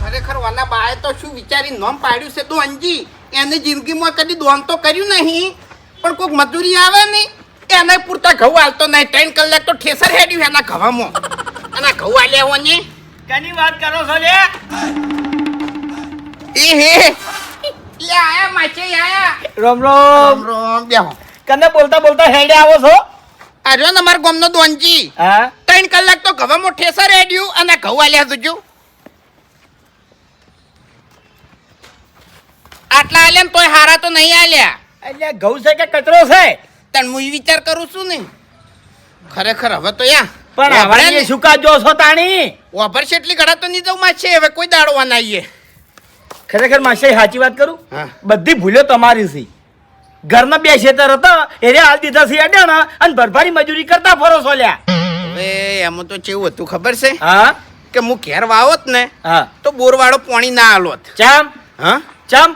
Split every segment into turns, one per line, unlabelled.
ખરેખર વાલા બાએ તો શું વિચારી નામ પાડ્યું છે દોનજી. એને જિંદગીમાં કદી દોન તો કર્યું નહીં, પણ કોઈક મજૂરી આવે ને એને પૂરતા ઘઉં હાલતો નહીં. 3 કલાક તો ઠેસર હેડ્યું એના ઘવામાં. અને ઘઉં હાલ્યા હોય ને
કની વાત કરો છો લે?
એ હે લે આયા માચે આયા.
રોમ રોમ
રામ રામ બેહો.
કને બોલતા બોલતા હેડે આવો છો?
આર્યો ને અમારા ગામનો દોનજી.
હા
3 કલાક તો ઘવામાં ઠેસર હેડ્યું અને ઘઉં હાલ્યા જોજો. આટલા હાલ્યા ને તોય હારા તો નહીં હાલ્યા.
એટલે ઘઉં છે કે કચરો છે?
તણ હું ઈ વિચાર કરું છું ને ખરેખર હવે તો યા
પણ હવે શું કા જો છો તાણી?
ઓભર છે એટલી ઘડા તો નહીં જવું માં છે. હવે કોઈ દાડો આવીએ.
ખરેખર માસી સાચી વાત કરું,
હા.
બધી ભૂલ્યો તમારી છે. ઘરના 2 ખેતર હતા એને હાલ દીધા છે અડ્યાના અને ભરભારી મજૂરી કરતા ફરો છો લ્યા.
હવે એમાં તો કેવું હતું ખબર છે
હા
કે હું ઘેર વાવોત ને
હા
તો બોરવાળો પાણી ના આલોત.
ચમ
હા
ચમ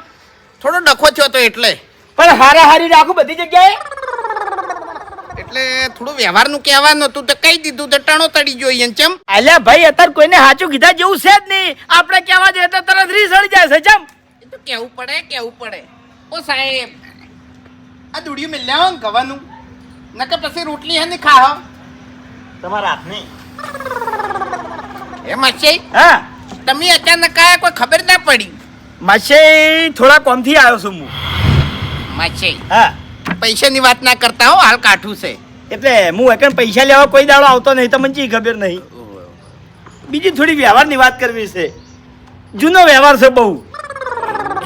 થોડો ડખો થયો તો એટલે
પણ હારા હારી રાખું બધી જગ્યાએ.
એટલે થોડું વ્યવહારનું કહેવાનું હતું તો કહી દીધું તો ટણો તડી જોઈએ ને. ચમ
અલ્યા ભાઈ અત્યારે કોઈને સાચું કીધા જેવું છે જ નહીં. આપણે કહેવા જઈએ તો તરત રીસ સડી જાય છે. ચમ
એ તો કેવું પડે. ઓ સાહેબ આ દુડિયું મિલ્યા હો ને ગવાનું નકર પછી રોટલી હે ને ખાઓ
તમારા હાથની
એમ છે.
હા
તમે અચાનક આયા કોઈ ખબર ના પડી.
માસી થોડા કોમથી આવ્યો છું હું.
માછે
હા
પૈસાની વાત ના કરતા હો, હાલ કાઠું છે.
એટલે હું એકન પૈસા લેવા કોઈ દાડો આવતો નહીં, તમને ચી ખબર નહીં. બીજી થોડી વ્યવહારની વાત કરવી છે. જૂનો વ્યવહાર છે બહુ.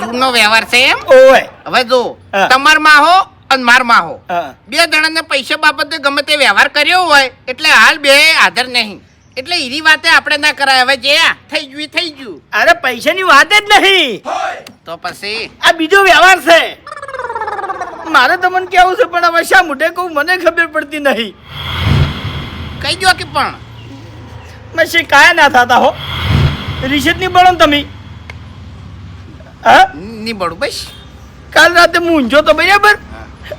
જૂનો વ્યવહાર છે એમ.
ઓય
હવે જો
હા.
તમાર માં હો અને માર માં હો,
હા
2 જણાને પૈસા બાબતે ગમે તે વ્યવહાર કર્યો હોય એટલે હાલ બે હાજર નહીં. એટલે ઈરી વાતે આપણે ના કરાય. હવે જે થઈ ગયું.
અરે પૈસાની વાત જ નહીં,
તો પછી
આ બીજો વ્યવહાર છે. મારે તમને કેવું છે પણ હવે શા મોઢે કહું મને ખબર પડતી નહીં.
કહી દો કે પણ
માસી કાયા ના થતા હો. રિશેટ ની બળો ને તમે. હા
નહીં બળું બસ.
કાલ રાતે હું ઊંઝો તો બરાબર,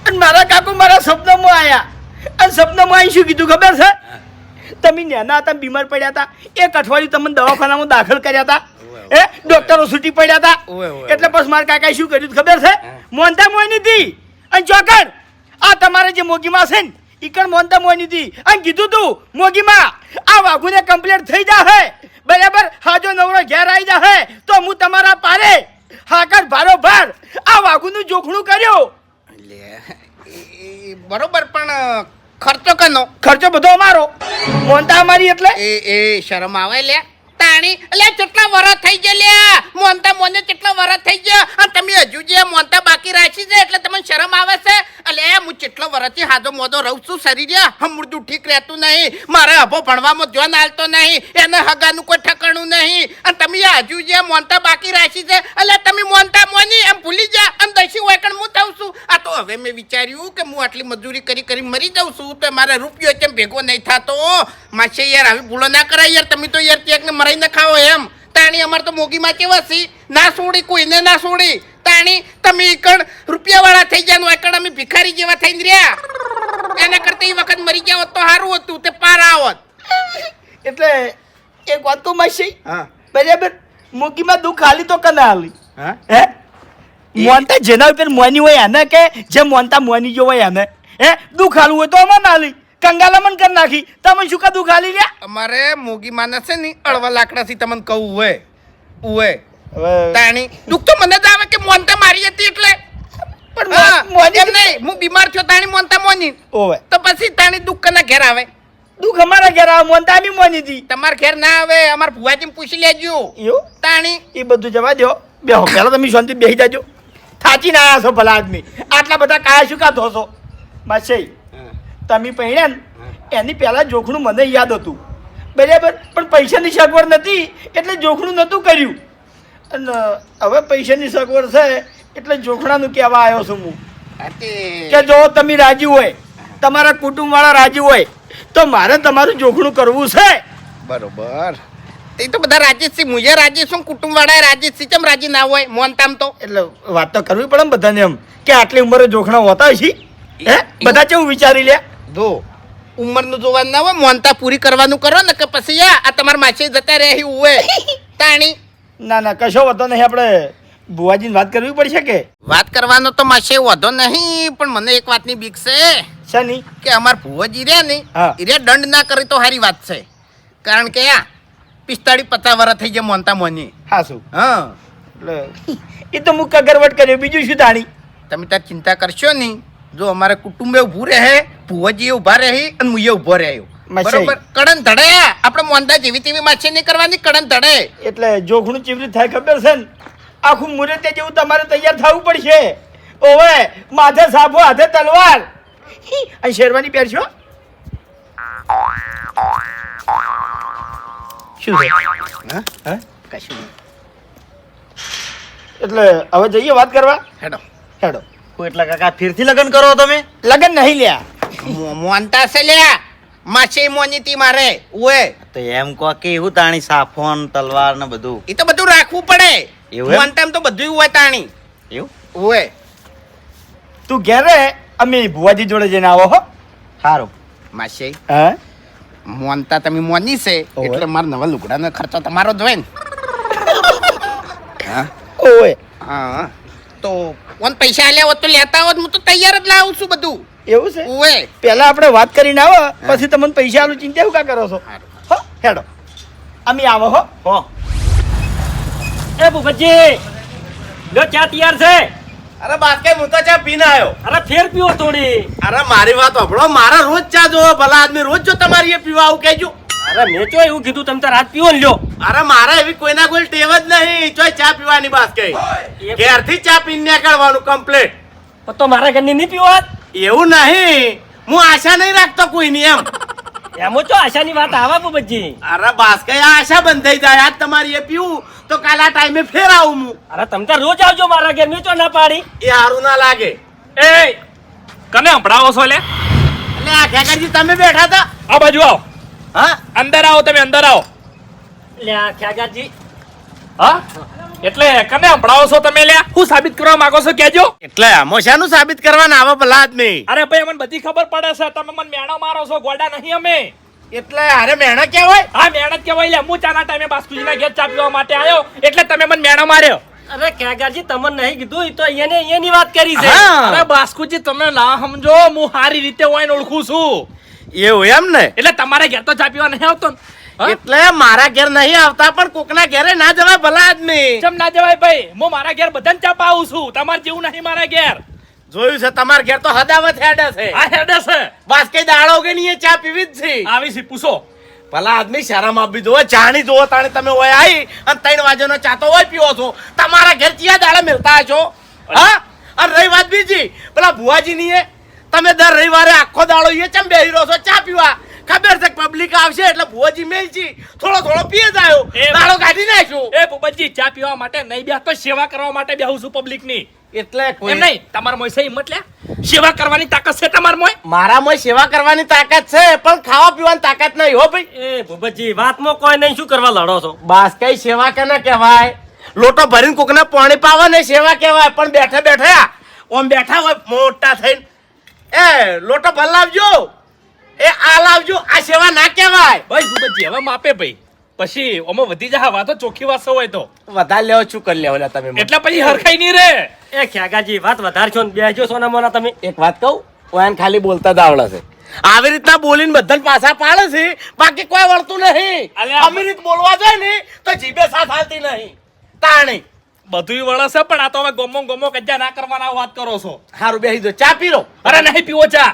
અને મારા કાકુ મારા સપનામાં આયા. અને સપનામાં આવી શું કીધું ખબર છે? તમે નાના હતા બીમાર પડ્યા હતા, 1 અઠવાડિયું તમને દવાખાનામાં દાખલ કર્યા હતા. ડોક્ટરો છૂટી પડ્યા હતા. એટલે પછી મારા કાકાએ શું કર્યું ખબર છે? મોનતા મોયની હતી અને ચોકર આ તમારે જે મોગીમાં છે ને ઈકણ મોનતા મોયની હતી અને કીધું તું મોગીમાં આ વાઘુને કમ્પ્લીટ થઈ જાહે બરાબર, હાજો નવરો ઘેર આવી જાહે તો હું તમારા પારે હાકર ભારો ભાર આ વાઘુનું જોખણું કર્યું.
બરોબર, પણ ખર્ચો કનો?
ખર્ચો બધો અમારો, મોનતા અમારી. એટલે
એ શરમ આવે લે તાણી. એટલે કેટલા વરસ થઈ ગયા લ્યા મોનતા મોને, કેટલા વરસ થઈ ગયા અને તમે હજુ જે મોનતા બાકી રાખી છે એટલે તમને શરમ આવે છે? એટલે હું કેટલા વર્ષથી હાદો મોદો રહું છું, શરીર હમણાં ઠીક રહેતું નહીં, મારે અભો ભણવામાં ધ્યાન હાલતો નહીં, એને હગાનું કોઈ ઠકાણું નહીં, અને તમે હજુ જે મોનતા બાકી રાખી છે એટલે તમે મોનતા મોની એમ ભૂલી જા અને દસી વાયકણ હું થઉં છું. આ તો હવે મેં વિચાર્યું કે હું આટલી મજૂરી કરી મરી જાઉં છું તો મારે રૂપિયો કેમ ભેગો નહીં થતો. માસે યાર આવી ભૂલો ના કરાય યાર. તમે તો યાર ક્યાંક ને મરાઈ ના ખાઓ એમ. તાણી અમારે તો મોગીમાં કેવા છે, ના છોડી કોઈને ના છોડી. તાણી તમે એકણ રૂપિયાવાળા થઈ ગયા, એકણ અમે ભિખારી જેવા થઈને રહ્યા. એના કરતા એ વખત મરી ગયા હોત તો સારું હતું, તે પાર આવત.
એટલે એક વાત તો માસી
હા
બરાબર, મોગીમાં દુઃખ હાલી તો કને હાલી?
હા
હે મોનતા જેના ઉપર મોની હોય એને કે જે મોનતા મોની જો હોય એને દુઃખ હાલવું હોય તો અમારે હાલી કંગાલામણ કરી નાખી. તમે શું કા દુઃખ હાલી રહ્યા?
અમારે મોગી માને છે ને અળવા લાકડાથી તમને કહું હોય તાણી દુઃખ તો મને જ આવે કે મોનતા મારી હતી એટલે. પણ એમ નહીં, હું બીમાર થયો તાણી મોનતા મોની
ઓવે
તો પછી તાણી દુઃખ કના ઘેર આવે?
દુઃખ અમારા ઘેર આવે, મોનતા ની મોની હતી.
તમારા ઘેર ના આવે, અમારા ભુવાજીને પૂછી લેજો.
એવું
તાણી
એ બધું જવા દો, બેહો પહેલા તમે શાંતિ બેસી જાજો. થાચી ના આવ્યા છો ભલા આદમી, આટલા બધા કાયા શું કા ધોશો? માસી તમે પહેણ્યા ને એની પહેલાં જોખણું મને યાદ હતું બરાબર, પણ પૈસાની સગવડ નથી એટલે જોખણું નહોતું કર્યું. અને હવે પૈસાની સગવડ છે એટલે જોખણાનું કહેવા આવ્યો છું હું કે જો તમે રાજી હોય, તમારા કુટુંબવાળા રાજી હોય તો મારે તમારું જોખણું કરવું છે.
બરોબર, એ તો બધા રાજી છે, મુજે રાજી છું, કુટુંબ વાળા રાજી છે. ચમ રાજી ના હોય મોનતામ તો?
એટલે વાત તો કરવી પડે ને બધાને એમ કે આટલી ઉંમરે જોખણા હોતા છે. બધા કેવું વિચારી લે?
જો ઉંમરનું જોવાનું ના હોય, મોનતા પૂરી કરવાનું કરો ને કે પછી આ તમારા માછે જતા રહે હોય તાણી.
ના ના કશો વાંધો નહીં, આપણે ભુવાજીને વાત કરવી પડશે કે
વાત કરવાનો તો માસે વધો નહીં, પણ મને એક વાતની બીક છે
શની?
કે અમાર ભુવાજી રે ને
હા.
એ રે દંડ ના કરે તો સારી વાત છે, કારણ કે આ 45-50 વર્ષ થઈ જાય મોનતા મોની.
હા શું
હા
એટલે એ તો મુક ગરવટ કર્યો, બીજું શું તાણી?
તમે તાર ચિંતા કરશો નહીં. જો અમારે કુટુંબે ઊભું રહે, ભુવાજી ઊભા રહે અને મુએ ઊભો રહ્યો,
માછાઈ.
બરોબર? કડન ધડે આપણે મોનતા જેવી તેવી માછી નહીં કરવાની, કડન ધડે.
એટલે જોખનું ચીવરી થાય ખબર છે ને, આખું મુરતે જેવું તમારે તૈયાર થવું પડશે. ઓવે માથે સાફો હાથે તલવાર અને શેરવાની પહેરશો. શું છે?
હા
હા
કશું નહીં.
એટલે હવે જઈએ વાત કરવા.
હેડો.
હેડો.
એટલે કાકા ફેરથી લગ્ન કરો તમે?
લગન નહીં લ્યા.
મોનતા છે લ્યા, માછી મોની તી મારે ઓએ.
તો એમ કહો કે એવું તાણી સાફોન તલવાર ને બધું
એ તો બધું રાખવું પડે.
એવું એમ?
મોનતામાં તો બધું હોય તાણી.
એવું?
ઓએ
તું ઘેર રહે, અમે ભુવાજી જોડે જઈને આવો હો.
સારું.
માસી
હા
મોનતા તમે મોની છે
ઓવે.
એટલે મારા નવા લુગડાનો ખર્ચો તમારો જ હોય ને. હા
ઓવે
હા તો કોણ પૈસા આલ્યા હોત તો લેતા હોત, હું તો તૈયાર જ લાવું છું બધું.
એવું છે?
ઓએ
પહેલા આપણે વાત કરીને આવો, પછી તમને પૈસા આલું, ચિંતા શું કા કરો છો? હો હેડો અમે આવો હો.
હો
એ ભૂપતજી લો ચા તૈયાર છે.
અરે બાસ્કે હું તો ચા પીને આવ્યો.
અરે ફેર પીવો થોડી.
અરે મારી વાત સાંભળો, મારા રોજ ચા જોવો, ભલા આદમી રોજ જો તમારી એ પીવા આવું કહેજો.
અરે મેં ચો એવું કીધું તમે તાર હાથ પીવો ને લ્યો.
અરે મારા એવી કોઈના કોઈ ટેવ જ નહીં ચોય ચા પીવાની બાસ્કે. ઘેરથી ચા પીને નીકળવાનું કમ્પ્લીટ.
પણ તો મારા ઘરની નહીં પીવો હાથ.
એવું નહીં, હું આશા નહીં રાખતો કોઈની એમ.
એમ ચો આશાની વાત આવે ભૂપતજી.
અરે બાસ્કે આ આશા બંધાઈ જાય, આજ તમારી એ પીવું તો કાલ આ ટાઈમે ફેર આવું હું.
અરે તમે તાર રોજ આવજો મારા ઘેર, મેં ચો ના પાડી.
એ સારું ના લાગે.
એ કને સંભળાવો છો લે?
એટલે આ ખેકરજી તમે બેઠા હતા?
આ બાજુ આવો.
હા
અંદર આવો, તમે અંદર આવો. લે આ ખ્યાગાજી. હા એટલે કને સંભળાવો છો તમે લ્યા? શું સાબિત કરવા માંગો છો કેજો?
એટલે આમાં શાનું સાબિત કરવાના આવા ભલા આદમી?
અરે ભાઈ અમને બધી ખબર પડે છે, તમે મને મેણો મારો છો, ગોડા નહીં અમે.
એટલે અરે મેણા કહેવાય.
હા મહેનત કેવાય લે. હું ચાના ટાઈમે બાસ્કુજીના ઘેર ચા પીવા માટે આવ્યો એટલે તમે મને મેણો માર્યો. અરે કાકાજી તમને નહીં કીધું, ઈ તો અહીંયાની વાત કરી છે.
હા.
અરે બાસ્કુજી તમે ના સમજો, હું સારી રીતે ઓઈને ઓળખું છું.
એવું એમ ને?
એટલે તમારે ઘેર તો ચા પીવા નહીં આવતો ને? હા?
એટલે મારા ઘેર નહીં આવતા, પણ કોકના ઘેરે ના જવાય ભલા આદમી.
ચમ ના જવાય ભાઈ, હું મારા ઘેર બધાને ચા પાવું છું, તમારે જેવું નહીં મારા ઘેર.
જોયું છે તમારા ઘેર તો હદાવત હેડે છે.
આ હેડે છે.
બસ કઈ દાડો કે નહીં, એ ચા પીવી જ છે.
આવી છે પૂછો.
ભલા આદમી શરમ આપી દો, જાણી દો તાણે તમે હોય આવી અને 3 વાગ્યાનો ચા તો હોય પીવો છો. તમારા ઘેર ચિયા દાડા મિલતા છો? હા. અને રહી વાત બીજી, પેલા ભુવાજી ની એ તમે દર રવિવારે આખો દાડો એ ચમ બેહી રહો છો ચા પીવા? ખબર છે પબ્લિક આવશે એટલે ભુવાજી મેલજી થોડો પીએ જાયો,
એ
દાડો કાઢી નાખ્યો.
એ ભૂપતજી ચા પીવા માટે નહીં બેસતો, સેવા કરવા માટે બેહું છું પબ્લિક ની.
એટલે
એમ
કોઈ
નહીં, તમારા મોય છે હિંમત લ્યા? સેવા કરવાની તાકાત છે તમારા મોય?
મારામાં સેવા કરવાની તાકાત છે, પણ ખાવા પીવાની તાકાત નહીં હો ભાઈ.
એ ભૂપતજી વાતમાં કોઈ નહીં, શું કરવા લડો છો?
બાસ કઈ સેવા કેને કહેવાય? લોટો ભરીને કોકને પાણી પાવા ને સેવા કહેવાય, પણ બેઠા બેઠા ઓમ બેઠા હોય મોટા થઈને એ લોટો ભર લાવજો, એ આ લાવજો, આ સેવા ના કહેવાય.
ભાઈ ભૂપતજી હવે માપે ભાઈ, પછી ઓમાં વધી જાય વાતો, ચોખ્ખી વાત હોય તો.
વધારે લેવો શું કરી લેવો લે તમે મને?
એટલે પછી હરખાઈ નહીં રે. એ ખ્યાગાજી વાત વધારશો ને બેસજો સોના મોના તમે.
એક વાત કહું, ઓયાને ખાલી બોલતા જ આવડે છે. આવી રીતના બોલીને બધાને પાછા પાડે છે, બાકી કોઈ વળતું નહીં.
અલ્યા,
આવી રીત બોલવા જાય ને તો જીભે સાથ હાલતી નહીં તાણી.
બધું વળે છે, પણ આ તો હવે ગમો કજ્જા ના કરવાના વાત કરો છો.
હારું બેસી દો, ચા પી લો.
અરે નહીં પીવો ચા.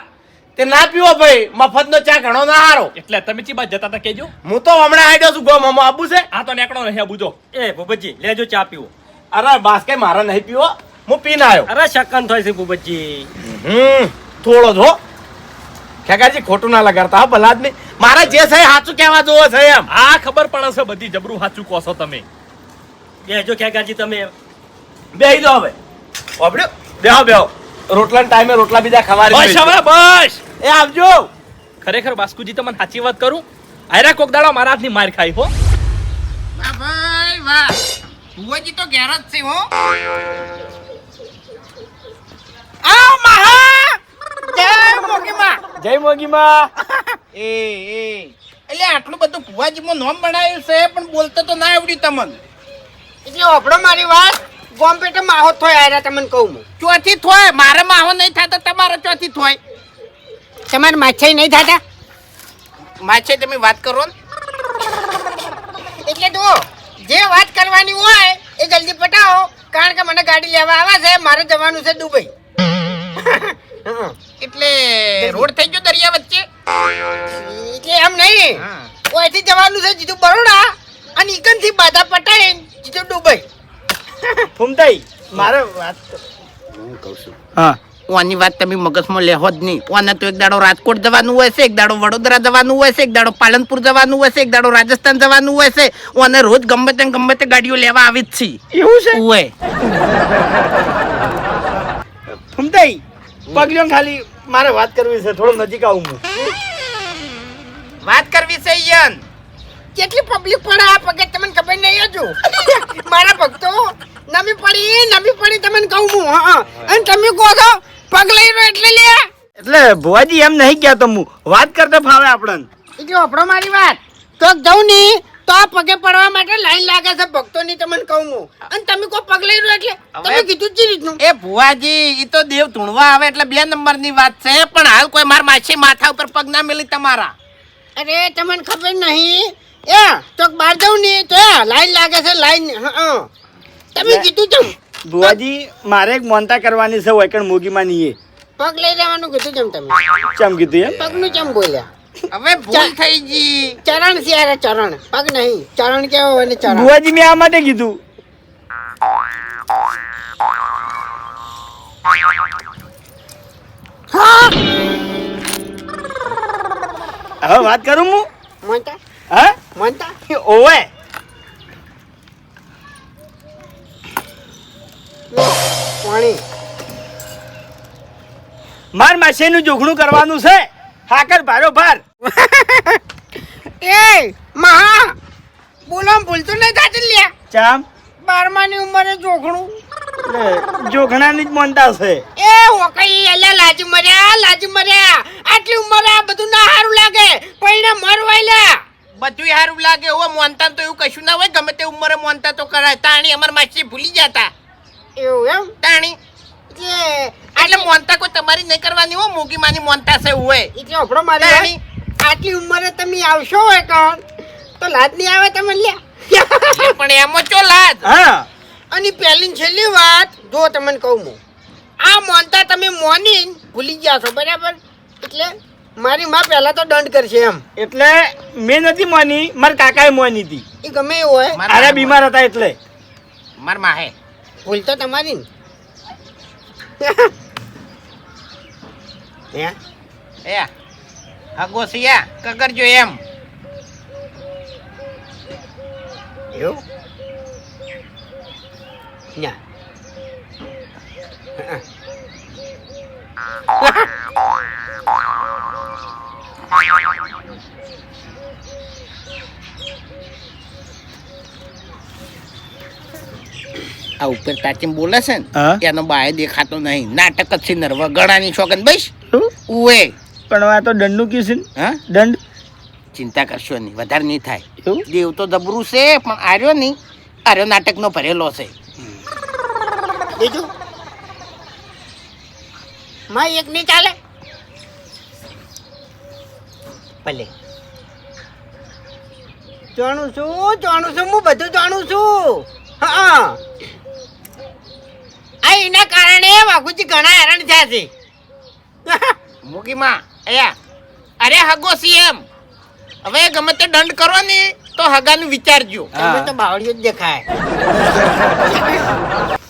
તે ના પીવો ભાઈ, મફતનો ચા ઘણો ના હારો.
એટલે તમે ચી બાજુ જતા હતા કેજો.
હું તો હમણાં આડ્યો છું, ગોમ હમો આબુ છે.
આ તો નેકડો નહીં બુજો. એ ભૂપતજી લેજો ચા પીવો.
અરે બાસ કઈ મારા નહીં પીવો, હું પીને આવ્યો.
અરે શકન થાય છે ભૂપતજી.
થોડો જો ખેગાજી ખોટું ના લગાડતા હા ભલા આદમી. મારા જે છે સાચું કહેવા જોવો છે એમ.
આ ખબર પડે છે બધી, જબરું સાચું કહો છો તમે. બેજો ખ્યાગાજી તમે.
બેહી દો હવે. ઓબડ્યો બેહો બેહો. રોટલા ટાઈમે રોટલા બીજા ખવારી
બસ હવે બસ.
એ આવજો.
ખરેખર બાસ્કુજી તમને સાચી વાત કરું, આયરા કોક દાડો મારા હાથની માર ખાઈ હો.
વાહ ભાઈ વાહ, ભુવાજી તો ઘેર જ છે હો. આવ મહા, જય મોગીમાં.
જય મોગીમાં.
એટલે આટલું બધું ભુવાજીમાં નામ બનાવ્યું છે, પણ બોલતો તો ના આવડ્યું તમને.
એટલે ઓપડો મારી વાત ગોમ પેટે માહો થોય આયરા તમને કહું હું
ચોથી થોય મારે માહો નહીં થતો તમારે ચોથી થોય
તમારે માછાઈ નહીં થતા
માછે તમે વાત કરો ને
એટલે તો જે વાત કરવાની હોય એ જલ્દી પટાવો કારણ કે મને ગાડી લેવા આવે છે મારે જવાનું છે દુબઈ
એટલે રોડ થઈ ગયો દરિયા વચ્ચે
એટલે એમ નહીં ઓયથી જવાનું છે સીધું બરોડા અને ઈકનથી બાધા પટાઈને સીધું દુબઈ
ફૂમતાઈ મારે વાત હા
ઓની વાત તમે મગજમાં લેહો જ નહીં ઓને તો એક દાડો રાજકોટ જવાનું હોય છે એક દાડો વડોદરા જવાનું હોય છે એક દાડો પાલનપુર જવાનું હોય છે એક દાડો રાજસ્થાન જવાનું હોય છે ઓને રોજ ગમે તે ગાડીઓ લેવા આવી જ છે
એવું છે
હોય
ફૂમતાઈ પગલ્યો ખાલી મારે વાત કરવી છે થોડો નજીક આવું હું
વાત કરવી છે યન
કેટલી પબ્લિક પડે આ પગે તમને ખબર નહીં હજુ મારા ભક્તો નમી પડી તમને કહું હું હા અને તમે કહો છો પગ લઈ રહ્યો એટલે લે
એટલે ભુવાજી એમ નહીં કહેતો હું વાત કરતા ફાવે આપણને
એટલે ઓપડો મારી વાત તો જઉં ની તો આ પગે પડવા માટે લાઈન લાગે છે ભક્તોની તમને કહું હું અને તમે કહો પગ લઈ રહ્યો એટલે તમે કીધું જ રીતનું
એ ભુવાજી ઈ તો દેવ ધૂણવા આવે એટલે 2 નંબરની વાત છે પણ હાલ કોઈ માર માછી માથા ઉપર પગ ના મેલી તમારા
અરે તમને ખબર નહીં એ તો બહાર જઉં ની તો લાઈન લાગે છે લાઈન હા તમે કીધું ચમ
ભુવાજી મારે એક મોનતા કરવાની છે વૈકણ મોગીમાં નહીં
પગ લઈ જવાનું કીધું ચમ તમે
ચમ કીધું એમ
પગનું ચમ બોલ્યા
હવે ભૂલ થઈ ગઈ
ચરણ છે યાર ચરણ પગ નહીં ચરણ કેવો હોય ને ચરણ
ભુવાજી મેં આ માટે કીધું હવે વાત કરું હું
મોંતા
હા
મોંતા
ઓવે
પાણી
માર માસેનું જોખણું કરવાનું છે હાકર ભારો ભાર
એ મહા બોલો ભૂલતું નહીં થાતું લ્યા
ચામ
12માની ઉંમરે જોખણું
જોખણાની જ મોનતા છે
એ ઓકઈ એલા લાજી મર્યા આટલી ઉંમરે આ બધું ના સારું લાગે પૈણા મરવાયલા
બધું સારું લાગે હો મોનતા તો એવું કશું ના હોય ગમે તે ઉંમરે મોનતા તો કરાય તાણી અમાર માછી ભૂલી જતા
એવું એમ
તાણી એટલે મોનતા કોઈ તમારી નહીં કરવાની હો મોગી માની મોનતા છે હોય
એટલે આપણો મારી
તાણી
આટલી ઉંમરે તમે આવશો હોય કોણ તો લાજ નહીં આવે તમને લ્યા
પણ એમાં ચો લાજ
હા
અને પહેલી ને છેલ્લી વાત જો તમને કહું હું આ મોનતા તમે મોની ભૂલી ગયા છો બરાબર એટલે મારી માં પહેલા તો દંડ કરશે એમ
એટલે મેં નથી મોની મારા કાકાએ મોની હતી
એ ગમે એવું હોય
અરે બીમાર હતા એટલે
માર માહે
ભૂલ તો તમારી ને હે?
એ હગો સિયા કગરજો એમ
એવું ના
આ ઉપર તાચીમ બોલે છે ને
હા?
એનો બાય દેખાતો નહીં નાટક જ છે નરવા ગળાની છોકન બસ ઉએ
પણ આ તો દંડનું કયું છે ને?
હા
દંડ
ચિંતા કરશો નહીં વધારે નહીં થાય
એવું?
દેવ તો જબરું છે પણ આર્યો નહીં આર્યો નાટકનો ભરેલો છે
બીજું માં એક નહીં ચાલે ભલે જાણું છું હું બધું જાણું છું હા આ એના કારણે વાઘુજી ઘણા હેરાન થયા છે
મૂકીમાં અયા અરે હગો સી એમ હવે ગમે તે દંડ કરો ને તો હગાનું વિચારજો
તમે તો બાવળીઓ જ દેખાય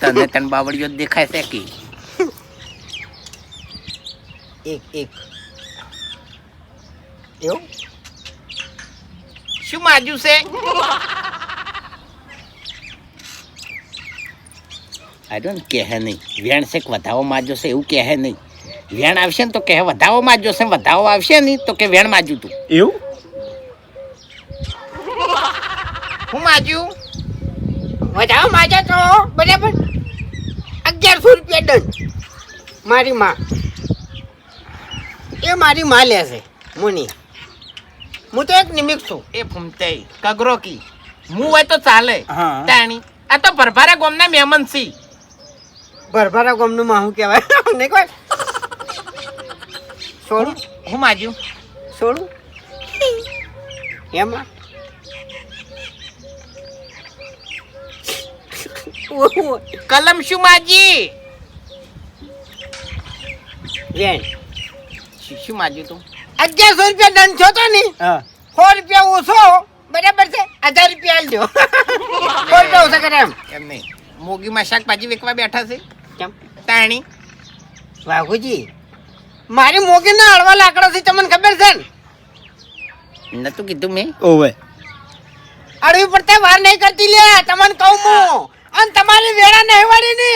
તને તન બાવળીઓ જ દેખાય છે કે
એક એવું
શું માજુ છે આડો ને કહે નહીં વેણ છે કે વધાવો માજો છે એવું કહે નહીં વેણ આવશે ને તો કહે વધાવો માજો છે વધાવો આવશે ને તો કે વેણ માજુ તું
એવું
હું માજુ
વધાવો માજા તો બરાબર 1100 રૂપિયા દંડ મારી માં એ મારી માં લેશે મુની હું તો એક નિમિત્ત છું
એ ફૂમતે કગરો કી હું હોય તો ચાલે
હા.
તાણી આ તો ભરભારા ગામના મહેમાન છે.
ભરભરા ગામનું માહું કહેવાય નહીં કોઈ છોડું
હું માજ્યું
છોડું એમાં
કલમ શું માજી?
વેણ
શું માજ્યું તું?
1100 રૂપિયા દંડ થયો તો ને
હા
100 રૂપિયા ઓછો બરાબર છે 1000 રૂપિયા આલ દો 100 રૂપિયા ઓછા કરે
એમ નહીં, મોગીમાં શાકભાજી વેચવા બેઠા છે
કેમ
તાણી.
વાઘુજી મારી મોગી ના હળવા લાકડા છે તમને ખબર છે ને
નતું કીધું મેં?
ઓવે
અડવી પડતા વાર નહીં કરતી લે તમને કહું હું અને તમારી વેળા નહીં વાળી ને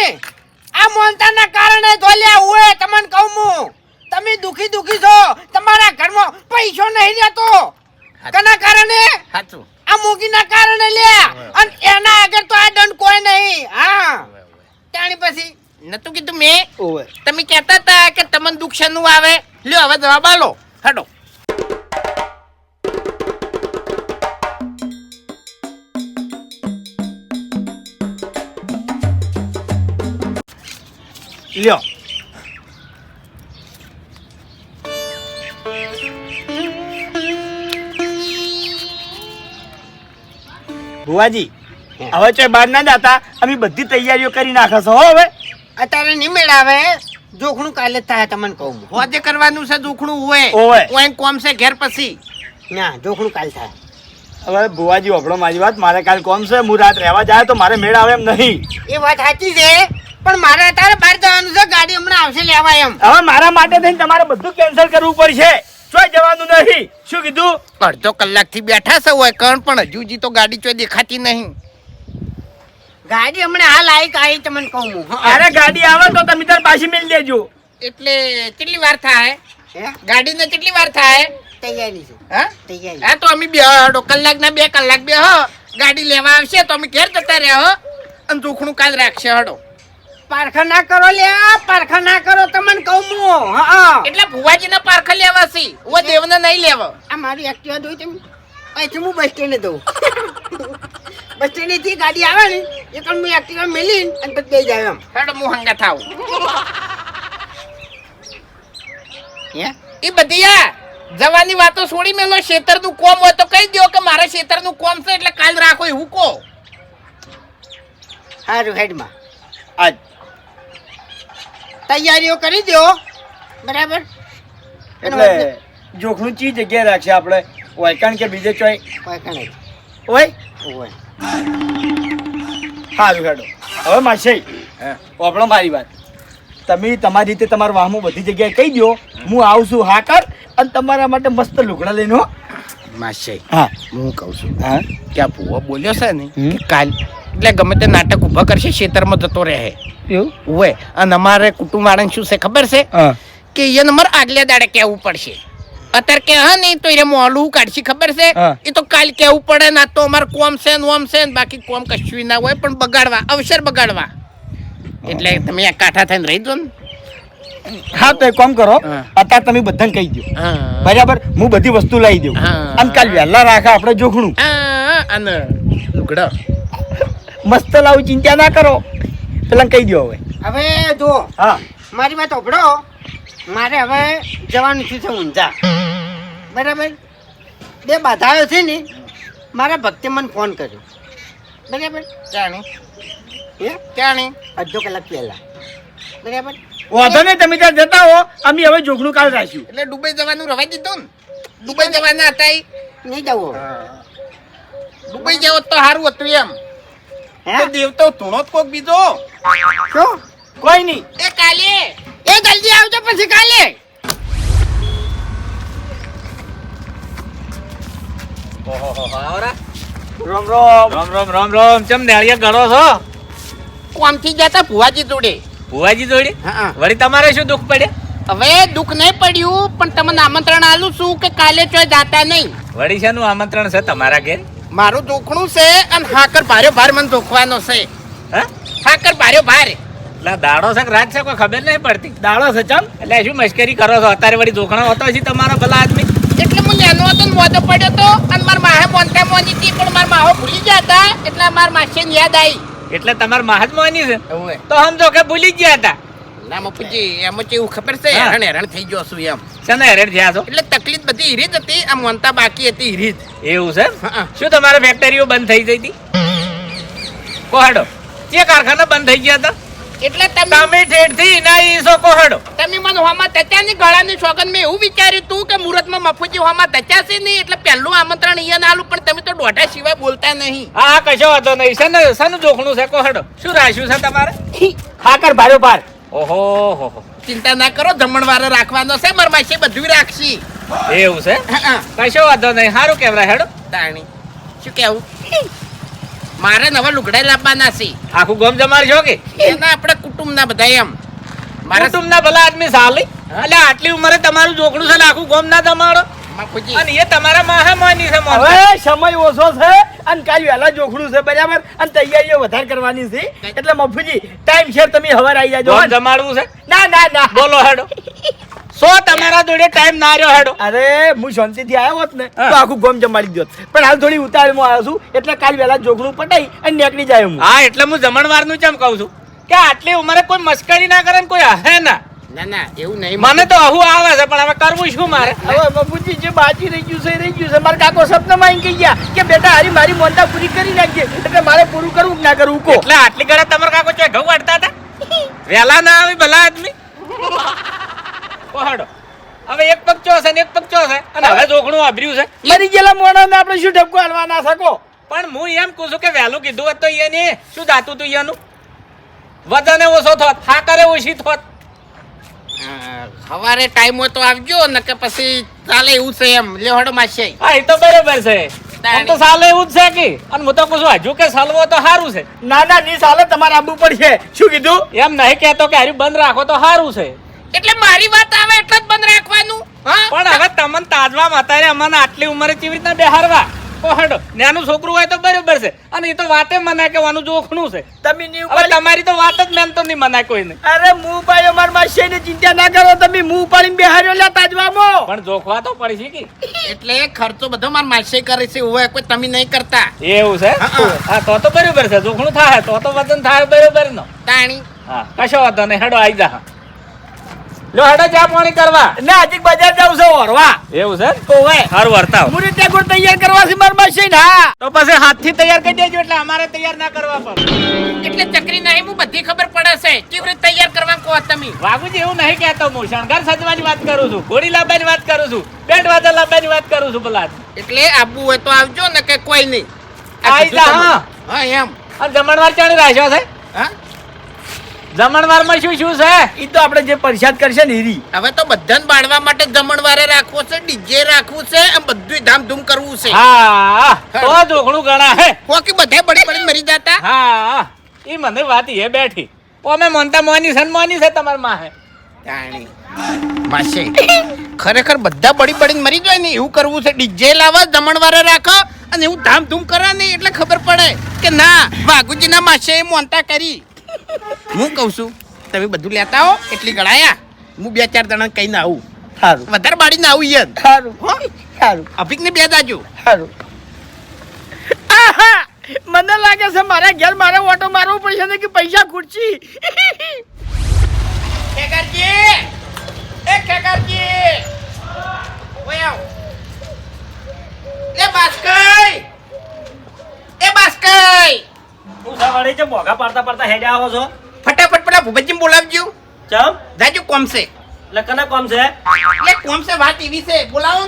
આ મોનતાના કારણે ધોલ્યા હોય તમને કહું હું તમે દુખી છો તમારા ઘરમાં પૈસો નહીં રહેતો કના કારણે
સાચું.
આ મોગીના કારણે લે અને એના આગળ તો આ દંડ કોઈ નહીં હા તાણી પછી
નતું કીધું મેં?
ઓવે
તમે કહેતા હતા કે તમને દુઃખ શેનું આવે? લ્યો હવે જવાબ આલો હડો.
લ્યો ભુવાજી હવે ચોય બહાર ના જાતા અમે બધી તૈયારીઓ કરી નાખો છો હો હવે
અત્યારે નહીં મેળાવે જોખણું કાલે જ થાય તમને કહું હું.
હોજે કરવાનું છે દુખણું હોય
ઓવે.
ઓય કોમ છે ઘેર પછી.
ના જોખણું કાલ થાય
હવે ભુવાજી વાપરો મારી વાત મારે કાલ કોમ છે હું રાત રહેવા જાય તો મારે મેળ આવે એમ નહીં
એ વાત સાચી છે પણ મારે અત્યારે બહાર જવાનું છે ગાડી હમણાં આવશે લેવા એમ
હવે મારા માટે થઈને તમારે બધું કેન્સલ કરવું પડશે ચોય જવાનું નહીં શું કીધું
અડધો કલાકથી બેઠા છે હોય કણ પણ હજુ જી તો ગાડી ચોય દેખાતી નહીં.
ગાડી હમણાં હાલ આવી તમને કહું હું હા.
અરે ગાડી આવે તો તમે તાર પાછી મેળ દેજો
એટલે કેટલી વાર થાય?
હે?
ગાડીને કેટલી વાર થાય?
તૈયારી છે
હા
તૈયારી
હા તો અમે બે હડો કલાક ના 2 કલાક બે હ ગાડી લેવા આવશે તો અમે ઘેર જતા રહ્યા હો અને દુખણું કાલ રાખશે હડો.
પારખા ના કરો લે પારખા ના કરો તમને કહું હું હા
એટલે ભુવાજી ના પારખા લેવા છે ઓ દેવને નહીં લેવા.
આ મારી એક્ટિવા દઉં તમે અહીંથી હું બસ સ્ટેન્ડે દઉં બસ સ્ટેન્ડ થી ગાડી આવે ને એ પણ હું એક્ટિવા મેલીને અને પછી દઈ જાય એમ
હડો હું હંગા થાવ.
હે
એ બધી આ જવાની વાતો છોડી મેલો. ખેતરનું કોમ હોય તો કહી દો કે મારા ખેતરનું કોમ છે એટલે કાલ રાખો એવું કહો.
સારું હેડમાં
આજ
તૈયારીઓ કરી દો બરાબર
એટલે જોખનું ચી જગ્યાએ રાખશે આપણે વાયકાણ કે બીજે ચોય
કોઈ કણે
ઓય
ઓય
સારું હેડો હવે માસે વાપરો મારી વાત તમે તમારી રીતે તમારા વાહમું બધી જગ્યાએ કહી દો હું આવું છું હા કર અને તમારા માટે મસ્ત લુગડા લઈને હો
માસે
હા
હું કહું છું
હા
કે આ ભુવા બોલ્યો છે ને કે કાલ એટલે ગમે તે નાટક ઊભા કરશે ખેતરમાં જતો રહે
એવું
હોય અને અમારે કુટુંબ વાળાને શું છે ખબર છે
હા
કે એને મારે આગલે દાડે કહેવું પડશે. અત્યારે કે હા નહીં તો એને મોલું કાઢશે ખબર છે
હા.
એ તો કાલ કહેવું પડે ના તો અમારે કોમ છે ને ઓમ છે ને બાકી કોમ કશું ના હોય પણ બગાડવા અવસર બગાડવા એટલે તમે આ કાંઠા થઈને રહી દો ને.
હા તો એક કામ કરો
હા.
અત્યારે તમે બધાને કહી દો
હા
બરાબર હું બધી વસ્તુ લાવી દઉં
હા.
અને કાલ વહેલા રાખા આપણે જોખણું
હા, અને લુગડા
મસ્ત લાવું ચિંતા ના કરો પેલા કહી દો હવે
હવે જો
હા
મારી વાત ઓભળો મારે હવે જવાનું શું છે ઊંઝા બરાબર 2 બાધાઓ છે ને મારા ભક્તે મને ફોન કર્યો બરાબર
જાણી
હે
જાણી
અડધો કલાક પહેલા બરાબર
વાંધો નહીં તમે ત્યાં જતા હો અમે હવે જોખણું કાલ રાખ્યું
એટલે દુબઈ જવાનું રવાઈ દીધું ને દુબઈ જવાના હતા ઈ.
નહીં જવું
દુબઈ જેવો તો સારું હતું એમ
હે
તો દેવતો ધૂણો જ કોક બીજો
શું
કોઈ નહીં
એ કાલે
એ જલ્દી આવજો પછી કાલે
રામ રામ
રામ રામ ચમ નેળિયા કરો છો
કોમથી જતા ભુવાજી જોડે.
ભુવાજી જોડે
હા
વળી તમારે શું દુઃખ પડે
હવે દુઃખ નહીં પડ્યું પણ તમને આમંત્રણ આલું છું કે કાલે ચોય જાતા નહીં.
વળી શાનું આમંત્રણ છે તમારા ઘેર
મારું જોખણું છે અને હાકર ભાર્યો ભાર મને જોખવાનો છે.
હા
હાકર ભાર્યો ભાર
એટલે દાડો છે કે રાત છે કોઈ ખબર નહીં પડતી
દાડો છે ચમ
એટલે શું મશ્કરી કરો છો અત્યારે વળી જોખણા હોતો છે તમારા ભલા આદમી
એટલે હું નાનો હતો ને મોઢો પડ્યો તો અને મારા માહે મોનતા મોની હતી પણ મારા માહો ભૂલી ગયા હતા એટલે મારા માસીને યાદ આવી
એટલે તમાર મહાજ મોની છે
ઓવે.
તો સમજો કે ભૂલી જ ગયા હતા
ના મફુજી એમાં કેવું ખબર છે
હા.
હેરાન થઈ ગયો છું એમ
શેને હેરાન થયા છો
એટલે તકલીફ બધી હીરી જ હતી આ મોનતા બાકી હતી હીરી જ
એવું છે
હા.
શું તમારે ફેક્ટરીઓ બંધ થઈ ગઈ હતી કોહડો જે કારખાના બંધ થઈ ગયા હતા
એટલે તમે
તમે ઠેઠથી ના ઈસો કોહડો
તમે મને હોમાં તચાની ગળાની સોગન મેં એવું વિચાર્યું તું કે મુહૂર્તમાં મફુજી હોમાં તચાશે નહીં એટલે પહેલું આમંત્રણ અહીંયા ના આલું પણ તમે તો દોઢા સિવાય બોલતા નહીં
હા કશો વાંધો નહીં છે ને શાનું જોખણું છે કોહડો શું રાખ્યું છે તમારે
ખાકર ભાર્યો પાર
ઓહો હો હો.
ચિંતા ના કરો જમણવારે રાખવાનો છે મરમાશી બધું રાખશી
એવું છે કશો વાંધો નહીં સારું કેવરા હેડો
તાણી શું કેવું મારે નવા લુગડા લાવવાના છે
આખું ગમ જમાડશો કે
એના આપણે કુટુંબના બધા એમ મારે
કુટુંબના ભલા આદમી સાલી એટલે આટલી ઉંમરે તમારું જોખણું છે ને આખું ગમ ના જમાડો
મફુજી
અને એ તમારા મહામાની છે મોન.
હવે સમય ઓછો છે અને કાલ વહેલા જોખડું છે બરાબર અને તૈયારીઓ વધારે કરવાની છે એટલે મફુજી ટાઈમ શેર તમે હવાર આવી જાજો
ગમ જમાડવું છે
ના ના ના
બોલો હેડો સો તમારા જોડે ટાઈમ ના રહ્યો હેડો
અરે હું શાંતિથી આવ્યો હોત ને
હા.
તો આખું ગોમ જમાડી દોત પણ હાલ થોડી ઉતાવળમાં આવ્યો છું એટલે કાલ વહેલા જોખડું પટાઈ અને નીકળી જાય હું
હા એટલે હું જમણવારનું ચમ કહું છું કે આટલી ઉંમરે કોઈ મસ્કરી ના કરે ને કોઈ હે ના
ના ના એવું નહીં
મને તો આવું આવે છે પણ હવે કરવું શું મારે
હવે બાપુજી જે બાકી રહી ગયું છે એ રહી ગયું છે મારા કાકો સપનામાં આવી કહી ગયા કે બેટા હારી મારી મોનતા પૂરી કરી નાખજે એટલે મારે પૂરું કરવું કે ના કરવું કો
એટલે આટલી ગળા તમારા કાકો ચોય ઘઉં વાળતા હતા વેલા ના આવી ભલા આદમી કોહડો હવે એક પગ ચો છે ને એક પગ ચો છે અને હવે જોખણું આભર્યું છે
મરી ગયેલા મોણાને આપણે શું ઠપકો હાલવાના શકો
પણ હું એમ કહું છું કે વહેલું કીધું હોત તો એને શું દાતું તું એનું વજને ઓછો થોત હાકરે ઓછી થોત
સવારે ટાઈમ હોય તો આવજો ને કે પછી ચાલે એવું છે એમ લેવડો માસે
હા એ તો બરોબર છે આમ તો સાલે એવું જ છે કે અને હું તો કહું છું હજુ કે સાલવો તો સારું છે
ના ના ની સાલે તમારે આવવું પડશે શું કીધું
એમ નહીં કહેતો કે હારું બંધ રાખો તો સારું છે
એટલે મારી વાત આવે એટલે જ બંધ રાખવાનું હા
પણ હવે તમને તાજવામાં અત્યારે અમને આટલી ઉંમરે કેવી રીતના બેહારવા કોહડો નાનું છોકરું હોય તો બરોબર છે અને એ તો વાતે મનાય કે વાનું જોખણું છે
તમે ની
હવે તમારી તો વાત જ મેન તો નહીં મનાય કોઈને
અરે મું પાડ્યો માર માસી ને ચિંતા ના કરો તમે મું પાડીને બેહાર્યો લે તાજવામાં
પણ જોખવા તો પડી છે કે
એટલે ખર્ચો બધો માર માસે કરે છે હોય કોઈ તમે નહીં કરતા
એવું છે
હા.
હા તો બરોબર છે જોખણું થાય તો વજન થાય બરોબર નો
તાણી
હા કશો વાંધો નહીં હેડો આવી જા લો હેડો ચા પાણી કરવા
ના હજી બજાર જાવ છે ઓરવા
એવું છે
ઓવે
સારું વર્તાવ
મુરે ત્યાં ગોળ તૈયાર કરવા છે માર માસી ને હા
તો પછી હાથથી તૈયાર કરી દેજો એટલે અમારે તૈયાર ના કરવા પડે
એટલે ચકરી નહીં હું બધી ખબર પડે છે કેવી રીતે તૈયાર કરવા કહો તમે
વાઘુજી એવું નહીં કહેતો હું શણગાર સજવાની વાત કરું છું ઘોડી લાવવાની વાત કરું છું બેટ વાજા લાવવાની વાત કરું છું ભલા
એટલે આબુ હોય તો આવજો ને કે કોઈ નહીં
આઈ જા, હા.
હા એમ
અને જમણવાર ચાણી રાખ્યો છે
હા
જમણવારમાં શું શું છે
ઈ તો આપણે જે પરિષદ કરશે ને હીરી
હવે તો બધાને બાળવા માટે જમણવારે રાખવો છે ડીજે રાખવું છે આમ બધું ધામધૂમ કરવું છે
હા તો જોખણું ગણા હે
કોકી બધે બળી બળી મરી જતા
હા ઈ મને વાત એ બેઠી અમે મોનતા મોની છે ને મોની છે તમાર માં હે
તાણી માસે ખરેખર બધા બળી બળીને મરી જાય ને એવું કરવું છે ડીજે લાવો જમણવારે રાખો અને એવું ધામધૂમ કરે ને એટલે ખબર પડે કે ના વાઘુજીના માસે એ મોનતા કરી હું કહું છું તમે બધું લેતા આવો એટલી ગળાયા હું 2-4 જણા કહીને આવું
સારું
વધારે બાળીને આવું યાર
સારું સારું
અભિકને બે દાજો
સારું આહા! મને લાગે છે મારા ઘેર મારે ઓટો મારવો પડશે ને કે પૈસા ખૂટશી
ખેકરજી એ ખેકરજી ઓય આવ લે બાસ્કઈ એ બાસ્કઈ
હું સવારે જે મોગા પાડતા પાડતા હેડે આવો છો
ફટાફટ પેલા ભૂપતજી બોલાવજો
ચમ
જાજો કોમ છે
લકના કોમ છે
લે કોમ છે વાત એવી છે બોલાવો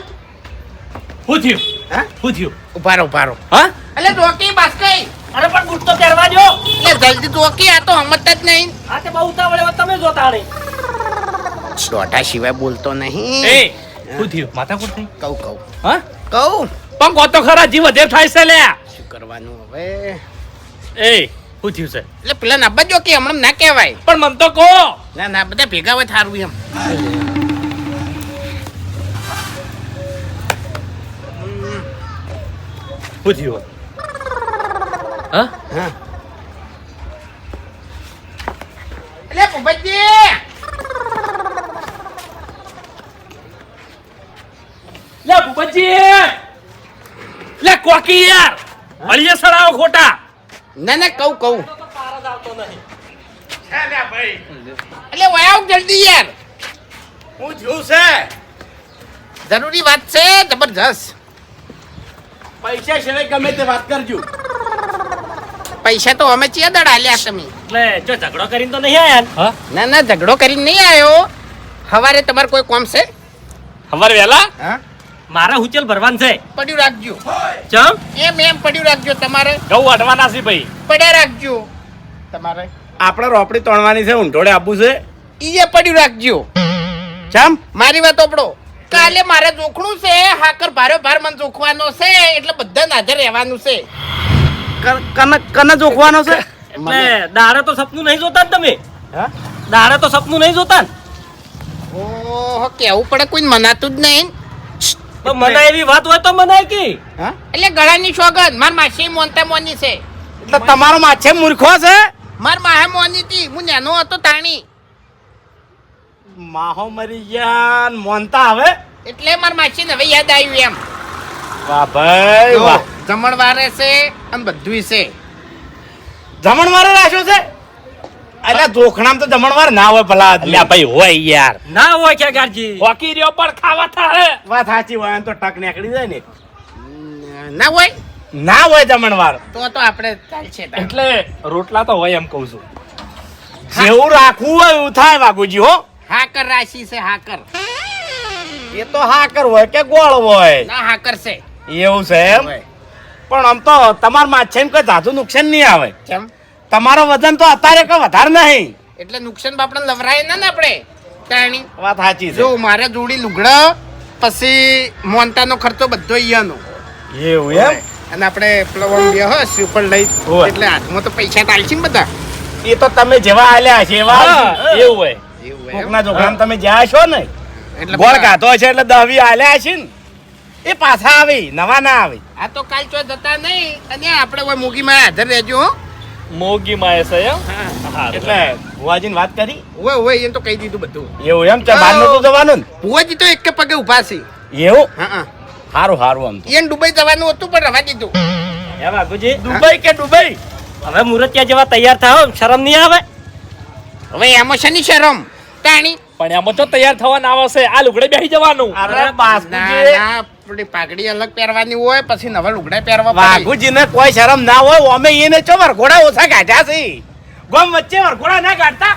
હું થયું
હા
હું થયું
ઉભારો
હા
એટલે રોકી બાસ્કઈ
અરે પણ બૂટ તો પહેરવા દો
લે જલ્દી રોકી આ તો સમજતા જ નહીં
આ તે બહુ ઉતાવળે વાત તમે જોતા નહીં
દોઢા સિવાય બોલતો નહીં
એ હું થયું માથાકૂટ થઈ
કહું
હા
કહું
પણ ગોતો ખરા જીવ વધે થાય છે લે
શું કરવાનું હવે
એ હું થયું છે
એટલે પેલા ના બજો કે હમણાં ના કહેવાય
પણ મન તો કહો
ના ના બધા ભેગા હોય થારું એમ
હું થયું હા
હા એટલે ભૂપતજી
લે ભૂપતજી લે કોકી યાર અળિયા સડાવો ખોટા
ના કહું
વાતો નહીં.
છે લ્યા ભાઈ
એટલે વયા આવ જલ્દી યાર,
હું થયું છે
જરૂરી વાત છે જબરજસ્ત.
પૈસા સિવાય ગમે તે વાત કરજો.
પૈસા તો અમે ચિયા દડ આલ્યા તમે.
એટલે જો ઝઘડો કરીને તો નહીં આયા ને? હા
ના ના ઝઘડો કરીને નહીં આવ્યો. હવારે તમારે કોઈ કોમ છે?
હવાર વેલા
હા
મારે હુચેલ ભરવાનું છે.
પડ્યું રાખજો.
ચમ
એમ પડ્યું રાખજો. તમારે
ઘઉં વાટવાના છે ભાઈ.
પડ્યા રાખજો. તમારે
આપણે રોપડી તોડવાની છે, ઊંઢોળે આપવું છે.
ઈએ પડ્યું રાખજો.
ચમ
મારી વાત ઓપડો. કાલે મારે જોખણું છે, હાકર ભારે ભાર મને જોખવાનો છે, એટલે બધા હાજર રહેવાનું છે.
કને જોખવાનો છે?
એટલે દાડે તો સપનું નહીં જોતા ને તમે?
હા?
દાડે તો સપનું નહીં જોતા ને?
ઓહો કેવું પડે, કોઈ મનાતું જ નહીં.
તો મનાય એવી વાત હોય તો મનાય કે
હા?
એટલે ગળાની સોગંદ માર માસી મોનતા મોની છે.
એટલે તમારો માછે મૂર્ખો છે?
માર માહે મોની હતી, હું નાનો હતો તાણી.
માહો મરી ગયા ને મોનતા હવે?
એટલે માર માસી ને હવે યાદ આવ્યું એમ.
વાહ ભાઈ વાહ.
જમણવારે છે અને બધુંય છે.
જમણવારે રાખ્યો છે? અલ્યા જોખણામ તો જમણવાર ના હોય ભલા આદમી.
અલ્યા ભાઈ હોય યાર.
ના હોય કે ગારજી હોકી રહ્યો પણ ખાવા થાળે.
વાત સાચી હોય એમ તો ટક નીકળી જાય ને.
ના હોય
ના હોય જમણવાર.
તો આપણે ચાલશે તાણ.
એટલે રોટલા તો હોય એમ કહું છું.
જેવું રાખવું હોય એવું થાય વાઘુજી હો.
હાકર રાશિ છે હાકર.
એ તો હાકર હોય કે ગોળ હોય
ના હાકર છે.
એવું છે એમ.
હોય.
પણ આમ તો તમારા માછે કોઈ ધાતુ નુકસાન નહીં આવે.
કેમ?
તમારો વજન તો અત્યારે કઈ વધારે નહીં.
એટલે નુકસાન બાપડે લવરાય ના ને આપણે તાણી.
વાત સાચી છે.
જો મારે જોડી લુગડા પછી મોનતાનો ખર્ચો બધો અહીંયાનો.
એવું એમ.
અને આપણે પ્લવમ બે હો સુપર લઈ
હોય.
એટલે હાથમાં તો પૈસા ચાલશે ને બધા.
એ તો તમે જેવા આલ્યા છે એવા
હા,
એવું હોય.
એવું એમ.
કોકના છોકરાને તમે જ્યાં છો ને
એટલે
ગોળ
બધા-
ગાતો છે એટલે 10 આલ્યા છે ને એ પાછા આવી નવા ના આવી.
આ તો કાલ ચો જતા નહીં અને આપણે ઓય મોગીમાં હાજર રહેજો હો.
મોગી માં છે એમ.
હા
એટલે ભુવાજીને વાત કરી
ઓય ઓય એને તો કહી દીધું બધું.
એવું એમ છે બહાર નતું જવાનું
ભુવાજી તો એક પગે ઊભા છે.
ને એવું
હા
સારું સારું આમ તો
એને દુબઈ જવાનું હતું પણ રવા દીધું.
એ બાપુજી
દુબઈ કે દુબઈ
હવે મુરતિયા જેવા તૈયાર થાઓ શરમ નહીં આવે?
હવે એમાં શેની શરમ તાણી.
પણ એમાં તો તૈયાર થવાના આવશે. આ લુગડે બેસી જવાનું.
અરે
ના
બાસ્કુજી
ના આપણી પાઘડી અલગ પહેરવાની હોય પછી નવા લુગડા પહેરવા પડે.
વાઘુજીને કોઈ શરમ ના હોય અમે એને ચો વરઘોડા ઓછા કાઢ્યા છે ગોમ વચ્ચે વરઘોડા ના કાઢતા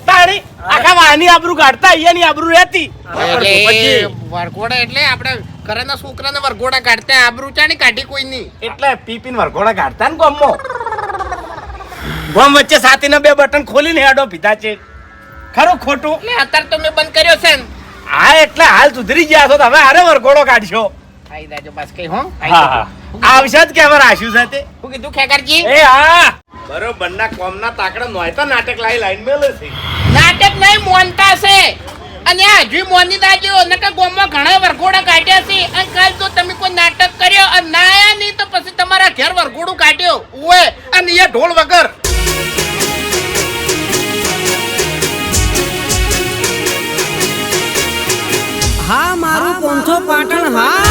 તાણી આખા વાહની આબરૂ કાઢતા અહીંયાની આબરૂ રહેતી
એટલે વરઘોડા એટલે આપણે ઘરના છોકરાને વરઘોડા કાઢતા આબરૂ ચાણી કાઢી કોઈ નહીં.
એટલે પીપીને વરઘોડા કાઢતા ને ગોમમાં ગોમ વચ્ચે સાતીના 2 બટન ખોલીને હેડો પીધા છે ખરું ખોટું
એટલે અત્યારે તો મેં બંધ કર્યો છે ને.
હા એટલે હાલ સુધરી ગયા છો તો હવે હારે વરઘોડો કાઢશો
આઈ જાજો બસ કઈ હો.
હા હા
આવશે જ કેવા રાખ્યું છે તે
શું કીધું ખેગારજી?
એ હા બરોબર ના કોમના તાકડા નોય તો નાટક લાઈન મેલે છે
નાટક નહીં મોનતા છે અને આ હજુ મોની દાજો નકા ગોમમાં ઘણા વરઘોડા કાઢ્યા છે અને કાલ તો તમે કોઈ નાટક કર્યો અને ના આયા નહીં તો પછી તમારા ઘેર વરઘોડું કાઢ્યો ઓય અને એ ઢોલ વગર.
હા મારું પોંથો પાટણ હા